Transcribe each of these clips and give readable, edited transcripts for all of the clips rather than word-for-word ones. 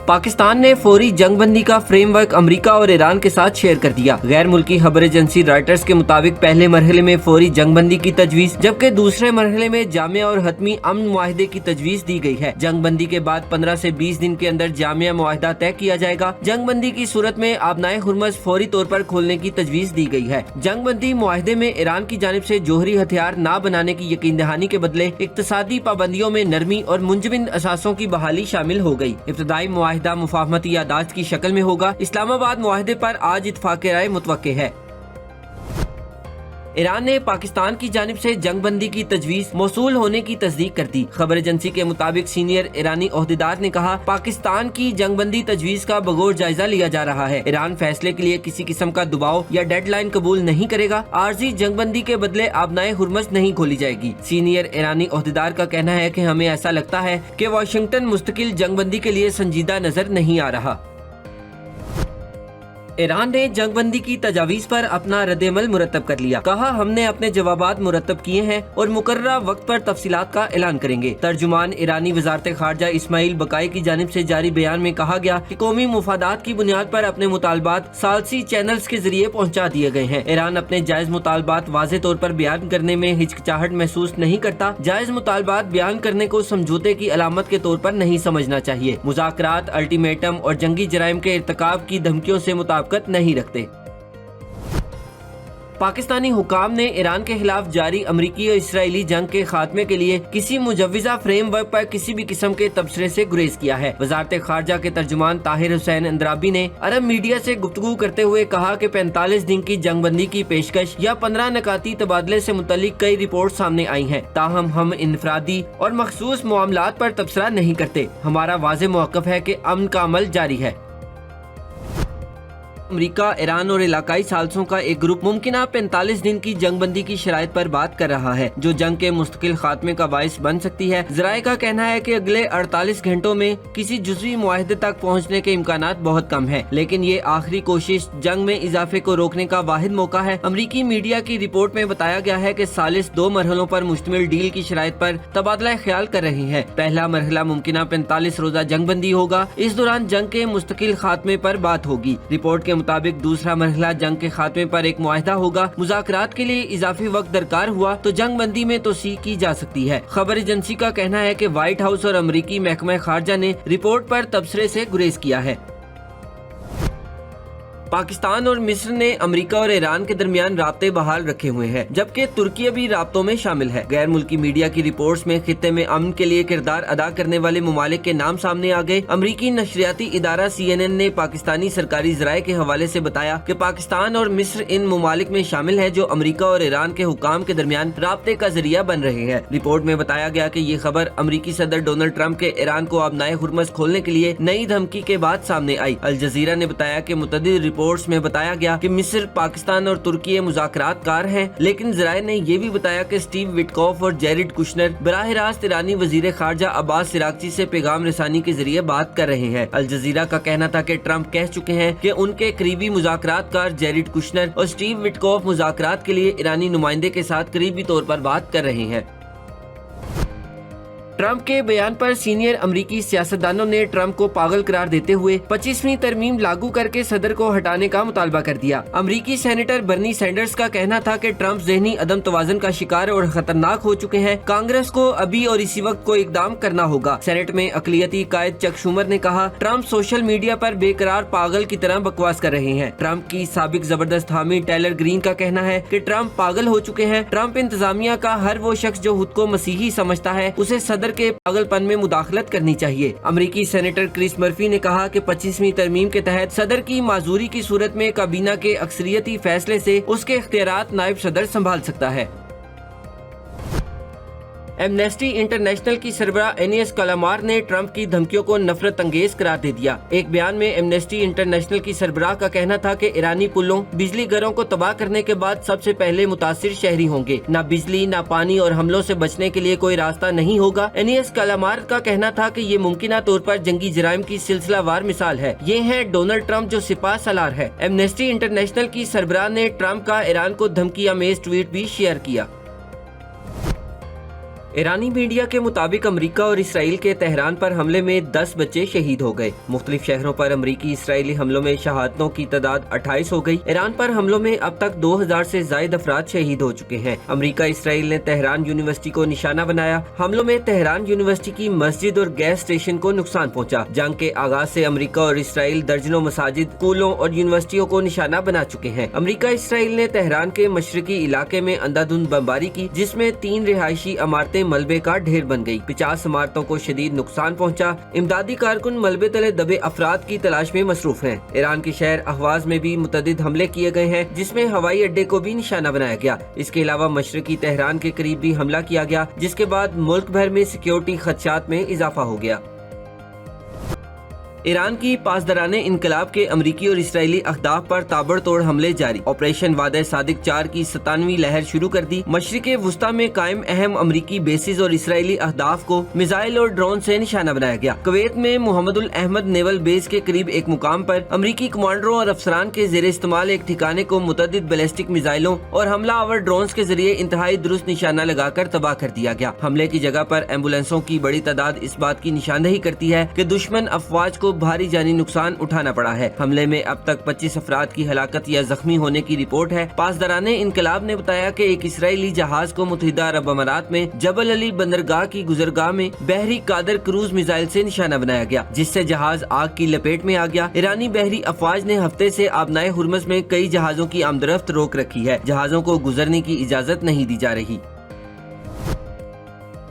पाकिस्तान ने फौरी जंग बंदी का फ्रेमवर्क अमेरिका और ईरान के साथ शेयर कर दिया। गैर मुल्की खबर एजेंसी रॉयटर्स के मुताबिक पहले मरहले में फौरी जंग बंदी की तजवीज, जबकि दूसरे मरहले में जामिया और हतमी अमन मुआहदे की तजवीज दी गई है। जंग बंदी के बाद 15 से 20 दिन के अंदर जामिया मुआहदा तय किया जाएगा। जंग बंदी की सूरत में आबनाए हुर्मस फौरी तौर पर खोलने की तजवीज दी गई है। जंग बंदी मुआहदे में ईरान की जानिब से जोहरी हथियार न बनाने की यकीन दहानी के बदले इक्तसादी पाबंदियों में नरमी और मुंजबिन असासों की बहाली शामिल हो गई। इब्तदाई मुआहदा मुफाहमती यादाश्त की शक्ल में होगा। इस्लामाबाद मुआहदे पर आज इत्तफाक राय मुतवक्के है। ईरान ने पाकिस्तान की जानिब से जंग बंदी की तजवीज मौसूल होने की तस्दीक कर दी। खबर एजेंसी के मुताबिक सीनियर ईरानी ओहदेदार ने कहा, पाकिस्तान की जंग बंदी तजवीज का बगौर जायजा लिया जा रहा है। ईरान फैसले के लिए किसी किस्म का दबाव या डेडलाइन कबूल नहीं करेगा। आर्जी जंग बंदी के बदले आबनाए हुर्मस नहीं खोली जाएगी। सीनियर ईरानी ओहदेदार का कहना है कि हमें ऐसा लगता है कि वाशिंगटन मुस्तकिल जंग बंदी के लिए संजीदा नजर नहीं आ रहा। ईरान ने जंग बंदी की तजावीज पर अपना रद्द-ए-अमल मुरतब कर लिया। कहा, हमने अपने जवाबात मुरतब किए हैं और मुकर्ररा वक्त पर तफसीलात का ऐलान करेंगे। तर्जुमान ईरानी वजारत खारजा इस्माइल बकाई की जानिब से जारी बयान में कहा गया कि कौमी मुफादात की बुनियाद पर अपने मुतालबात सालसी चैनल्स के जरिए पहुँचा दिए गए हैं। ईरान अपने जायज मुतालबात वाज़े तौर पर बयान करने में हिचकिचाहट महसूस नहीं करता। जायज मुतालबात बयान करने को समझौते की अलामत के तौर पर नहीं समझना चाहिए। मुज़ाकरात, अल्टीमेटम और जंगी जराइम के इर्तिकाब की धमकियों से मुताबिकत नहीं रखते। पाकिस्तानी हुकाम ने ईरान के खिलाफ जारी अमरीकी और इसराइली जंग के खात्मे के लिए किसी मुजव्विजा फ्रेमवर्क पर किसी भी किस्म के तबसरे से गुरेज किया है। वजारत खारजा के तर्जुमान ताहिर हुसैन अंद्राबी ने अरब मीडिया से गुफ्तगू करते हुए कहा कि 45 दिन की जंग बंदी की पेशकश या 15 नकाती तबादले से मुतल्लिक कई रिपोर्ट सामने आई हैं। ताहम हम इनफरादी और मखसूस मामलात पर तबसरा नहीं करते। हमारा वाज़ेह मौक़िफ़ है कि अमन का अमल जारी है। अमेरिका, ईरान और इलाकाई सालसों का एक ग्रुप मुमकिना 45 दिन की जंग बंदी की शराइत पर बात कर रहा है, जो जंग के मुस्तकिल खात्मे का बाइस बन सकती है। ज़राए का कहना है कि अगले 48 घंटों में किसी जुज़वी मुआहदे तक पहुँचने के इम्कानात बहुत कम है, लेकिन ये आखिरी कोशिश जंग में इजाफे को रोकने का वाहिद मौका है। अमरीकी मीडिया की रिपोर्ट में बताया गया है कि सालिस 2 मरहलों पर मुश्तमिल डील की शराइत पर तबादला ख्याल कर रहे हैं। पहला मरहला मुमकिना 45 रोजा जंग बंदी होगा। इस दौरान जंग के मुस्तकिल खात्मे पर बात होगी। रिपोर्ट के मुताबिक दूसरा मरहला जंग के खात्मे पर एक मुआहदा होगा। मुज़ाकरात के लिए इजाफी वक्त दरकार हुआ तो जंग बंदी में तोसी की जा सकती है। खबर एजेंसी का कहना है कि व्हाइट हाउस और अमरीकी महकमा खारजा ने रिपोर्ट पर तबसरे से गुरेज किया है। पाकिस्तान और मिस्र ने अमेरिका और ईरान के दरमियान राब्ते बहाल रखे हुए हैं, जबकि तुर्की भी राब्तों में शामिल है। गैर मुल्की मीडिया की रिपोर्ट्स में खित्ते में अमन के लिए किरदार अदा करने वाले ममालिक के नाम सामने आ गए। अमरीकी नशरियाती इदारा CNN ने पाकिस्तानी सरकारी ज़राए के हवाले से बताया कि पाकिस्तान और मिस्र इन ममालिक में शामिल है जो अमरीका और ईरान के हुकाम के दरमियान राब्ते का जरिया बन रहे हैं। रिपोर्ट में बताया गया कि ये खबर अमरीकी सदर डोनाल्ड ट्रंप के ईरान को आबनाए हुर्मस खोलने के लिए नई धमकी के बाद सामने आई। अल जजीरा ने बताया कि मुतअद्दिद रिपोर्ट्स में बताया गया कि मिस्र, पाकिस्तान और तुर्की मुज़ाकरातकार हैं, लेकिन ज़राए ने यह भी बताया कि स्टीव विटकॉफ और जेरिड कुशनर बराह रास्त ईरानी वजीर खारजा अब्बास सिरागची से पैगाम रसानी के जरिए बात कर रहे हैं। अल जजीरा का कहना था कि ट्रंप कह चुके हैं कि उनके करीबी मुज़ाकरातकार जेरिड कुशनर और स्टीव विटकॉफ मुज़ाकरात के लिए ईरानी नुमाइंदे के साथ करीबी तौर पर बात कर रहे हैं। ट्रंप के बयान पर सीनियर अमरीकी सियासतदानों ने ट्रंप को पागल करार देते हुए 25वीं तरमीम लागू करके सदर को हटाने का मुतालबा कर दिया। अमरीकी सेनेटर बर्नी सैंडर्स का कहना था कि ट्रंप ज़हनी अदम तवाज़ुन का शिकार और खतरनाक हो चुके हैं। कांग्रेस को अभी और इसी वक्त को इकदाम करना होगा। सेनेट में अक़लियती कायद चक शूमर ने कहा, ट्रंप सोशल मीडिया पर बेकरार पागल की तरह बकवास कर रहे हैं। ट्रंप की साबिक जबरदस्त हामी टेलर ग्रीन का कहना है कि ट्रंप पागल हो चुके हैं। ट्रंप इंतजामिया का हर वो शख्स जो खुद को मसीही समझता है उसे सदर के पागलपन में मुदाखलत करनी चाहिए। अमरीकी सेनेटर क्रिस मर्फी ने कहा कि 25वीं तरमीम के तहत सदर की माजूरी की सूरत में काबीना के अक्सरियती फैसले से उसके इख्तियारात नायब सदर संभाल सकता है। एमनेस्टी इंटरनेशनल की सरबराह एनियस कलामार ने ट्रंप की धमकियों को नफरत अंगेज करार दे दिया। एक बयान में एमनेस्टी इंटरनेशनल की सरबराह का कहना था कि ईरानी पुलों, बिजली घरों को तबाह करने के बाद सबसे पहले मुतासिर शहरी होंगे। ना बिजली, ना पानी और हमलों से बचने के लिए कोई रास्ता नहीं होगा। एनियस कलामार का कहना था कि ये मुमकिना तौर पर जंगी जराइम की सिलसिलावार मिसाल है। ये है डोनाल्ड ट्रंप जो सिपा सलार है। एमनेस्टी इंटरनेशनल की सरबराह ने ट्रंप का ईरान को धमकी अमेज ट्वीट भी शेयर किया। ईरानी मीडिया के मुताबिक अमेरिका और इसराइल के तेहरान पर हमले में 10 बच्चे शहीद हो गए। मुख्तलिफ शहरों पर अमेरिकी इसराइली हमलों में शहादतों की तादाद 28 हो गई। ईरान पर हमलों में अब तक 2000 से ज्यादा अफराद शहीद हो चुके हैं। अमेरिका इसराइल ने तेहरान यूनिवर्सिटी को निशाना बनाया। हमलों में तेहरान यूनिवर्सिटी की मस्जिद और गैस स्टेशन को नुकसान पहुँचा। जंग के आगाज से अमेरिका और इसराइल दर्जनों मसाजिद, स्कूलों और यूनिवर्सिटियों को निशाना बना चुके हैं। अमेरिका इसराइल ने तेहरान के मशरकी इलाके में अंधाधुंध बमबारी की, जिसमें 3 रिहायशी इमारतें मलबे का ढेर बन गई। 50 इमारतों को शदीद नुकसान पहुंचा। इमदादी कारकुन मलबे तले दबे अफराद की तलाश में मसरूफ हैं। ईरान के शहर अहवाज में भी मुतअद्दिद हमले किए गए हैं, जिसमें हवाई अड्डे को भी निशाना बनाया गया। इसके अलावा मशरकी तेहरान के करीब भी हमला किया गया, जिसके बाद मुल्क भर में सिक्योरिटी खदशात में इजाफा हो गया। ईरान की पासदाराने इनकलाब के अमरीकी और इसराइली अहदाफ पर ताबड़तोड़ हमले जारी। ऑपरेशन वादे सादिक 4 की 97वीं लहर शुरू कर दी। मशरिक़े वुस्ता में कायम अहम अमरीकी बेसिस और इसराइली अहदाफ को मिसाइल और ड्रोन से निशाना बनाया गया। कुवैत में मोहम्मदुल अहमद नेवल बेस के करीब एक मुकाम पर अमरीकी कमांडरों और अफसरान के जेर इस्तेमाल एक ठिकाने को मुतअद्दिद बैलिस्टिक मिसाइलों और हमला आवर ड्रोन के जरिए इंतहाई दुरुस्त निशाना लगाकर तबाह कर दिया गया। हमले की जगह पर एम्बुलेंसों की बड़ी तादाद इस बात की निशानदही करती है कि दुश्मन अफवाज को भारी जानी नुकसान उठाना पड़ा है। हमले में अब तक 25 अफराद की हलाकत या जख्मी होने की रिपोर्ट है। पासदाराने इनकलाब ने बताया कि एक इसराइली जहाज को मुत्तहिदा अरब अमारात में जबल अली बंदरगाह की गुजरगाह में बहरी कादर क्रूज मिसाइल से निशाना बनाया गया, जिससे जहाज आग की लपेट में आ गया। ईरानी बहरी अफवाज ने हफ्ते से आबनाए हुर्मस में कई जहाजों की आमदरफ्त रोक रखी है। जहाजों को गुजरने की इजाजत नहीं दी जा रही।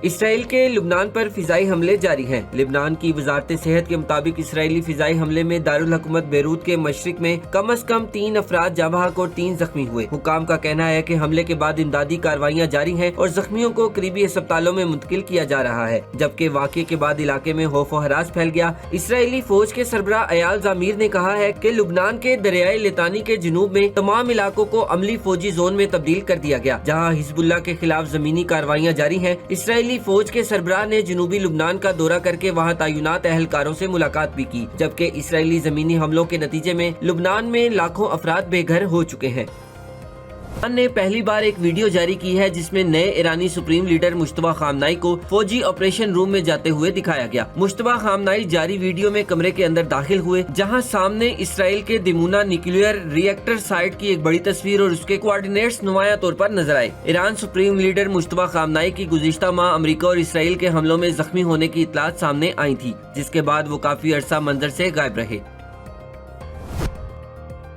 इसराइल के लुबनान पर फिजाई हमले जारी हैं। लिबनान की वजारत सेहत के मुताबिक इसराइली फिजाई हमले में दारुल हुकूमत बेरूत के मशरिक में कम अज कम 3 अफराद जाँ बहक और 3 जख्मी हुए। हुकाम का कहना है कि हमले के बाद इमदादी कार्रवाइयाँ जारी हैं और जख्मियों को करीबी अस्पतालों में मुंतकिल किया जा रहा है, जबकि वाक़े के बाद इलाके में खौफ व हरास फैल गया। इसराइली फौज के सरबराह अयाल ज़मीर ने कहा है कि लुबनान के दरियाए लितानी के जुनूब में तमाम इलाकों को अमली फौजी जोन में तब्दील कर दिया गया, जहाँ हिजबुल्लाह के खिलाफ जमीनी कार्रवाइयाँ जारी हैं। इसराइली फौज के सरबराह ने जनूबी लुबनान का दौरा करके वहां तैनात अहलकारों से मुलाकात भी की, जबकि इसराइली जमीनी हमलों के नतीजे में लुबनान में लाखों अफराद बेघर हो चुके हैं। ईरान ने पहली बार एक वीडियो जारी की है, जिसमें नए ईरानी सुप्रीम लीडर मुश्तबा खामनाई को फौजी ऑपरेशन रूम में जाते हुए दिखाया गया। मुश्तबा खामनाई जारी वीडियो में कमरे के अंदर दाखिल हुए, जहां सामने इसराइल के दिमुना न्यूक्लियर रिएक्टर साइट की एक बड़ी तस्वीर और उसके कोऑर्डिनेट्स नुमाया तौर पर नजर आए। ईरान सुप्रीम लीडर मुश्तबा खामनाई की गुज़िश्ता माह अमेरिका और इसराइल के हमलों में जख्मी होने की इत्तलात सामने आई थी, जिसके बाद वो काफी अरसा मंजर से गायब रहे।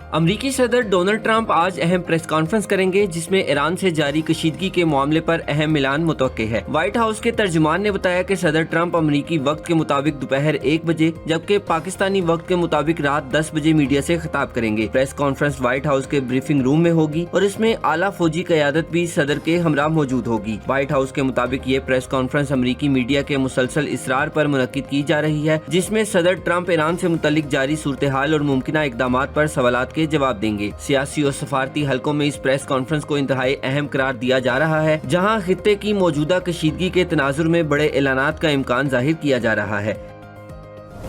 अमरीकी सदर डोनाल्ड ट्रंप आज अहम प्रेस कॉन्फ्रेंस करेंगे, जिसमें ईरान से जारी कशीदगी के मामले पर अहम ऐलान मुतवक्के है। व्हाइट हाउस के तर्जुमान ने बताया कि सदर ट्रंप अमरीकी वक्त के मुताबिक दोपहर 1 बजे जबकि पाकिस्तानी वक्त के मुताबिक रात 10 बजे मीडिया से खिताब करेंगे। प्रेस कॉन्फ्रेंस व्हाइट हाउस के ब्रीफिंग रूम में होगी और इसमें आला फौजी क़यादत भी सदर के हमरा मौजूद होगी। व्हाइट हाउस के मुताबिक ये प्रेस कॉन्फ्रेंस अमरीकी मीडिया के मुसलसल इसरार पर मुनक्किद की जा रही है, जिसमें सदर ट्रंप ईरान से मुतल्लिक जारी सूरत हाल और मुमकिना इकदामात पर सवालात के जवाब देंगे। सियासी और सफारती हलकों में इस प्रेस कॉन्फ्रेंस को इंतहाई अहम करार दिया जा रहा है, जहां खित्ते की मौजूदा कशीदगी के तनाजुर में बड़े ऐलानात का इम्कान जाहिर किया जा रहा है।